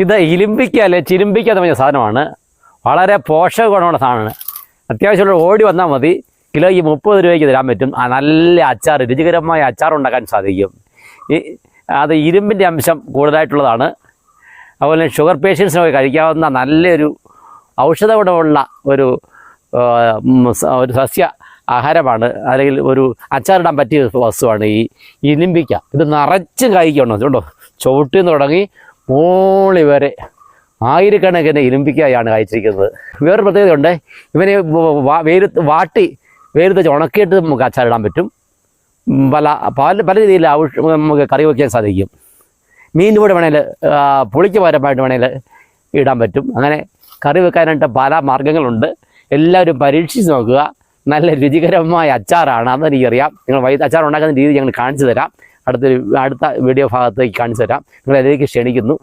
ഇത് ഇലിമ്പിക്ക അല്ലെ ചിരുമ്പിക്ക എന്ന് പറഞ്ഞ സാധനമാണ്. വളരെ പോഷക ഗുണമുള്ള സാധനമാണ്. അത്യാവശ്യമുള്ള ഓടി വന്നാൽ മതി. കിലോയ്ക്ക് 30 രൂപയ്ക്ക് തരാൻ പറ്റും. നല്ല അച്ചാർ, രുചികരമായ അച്ചാർ ഉണ്ടാക്കാൻ സാധിക്കും. അത് ഇരുമ്പിൻ്റെ അംശം കൂടുതലായിട്ടുള്ളതാണ്. അതുപോലെ ഷുഗർ പേഷ്യൻസിനൊക്കെ കഴിക്കാവുന്ന നല്ലൊരു ഔഷധ ഗുണമുള്ള ഒരു സസ്യ ആഹാരമാണ്, അല്ലെങ്കിൽ ഒരു അച്ചാറിടാൻ പറ്റിയ വസ്തുവാണ് ഈ ഇലിമ്പിക്ക. ഇത് നിറച്ചും കഴിക്കണം. അതുകൊണ്ടോ ചുവട്ടിൽ നിന്ന് തുടങ്ങി മോളി വരെ ആയിരക്കണക്കിന് ഇലിമ്പിക്കായാണ് കഴിച്ചിരിക്കുന്നത്. വേറൊരു പ്രത്യേകതയുണ്ട്. ഇവനെ വെയിലത്ത് വെച്ച് ഉണക്കിയിട്ട് നമുക്ക് അച്ചാറിടാൻ പറ്റും. പല രീതിയിൽ നമുക്ക് കറി വയ്ക്കാൻ സാധിക്കും. മീനിൻ്റെ കൂടെ വേണേൽ പുളിക്ക് പകരമായിട്ട് വേണേൽ ഇടാൻ പറ്റും. അങ്ങനെ കറി വെക്കാനായിട്ട് പല മാർഗ്ഗങ്ങളുണ്ട്. എല്ലാവരും പരീക്ഷിച്ച് നോക്കുക. നല്ല രുചികരമായ അച്ചാറാണ്, അതെനിക്കറിയാം. നിങ്ങൾ അച്ചാർ ഉണ്ടാക്കുന്ന രീതി ഞങ്ങൾ കാണിച്ചു തരാം. അടുത്ത വീഡിയോ ഭാഗത്തേക്ക് കാണിച്ചു തരാം. നിങ്ങളതിലേക്ക് ക്ഷണിക്കുന്നു.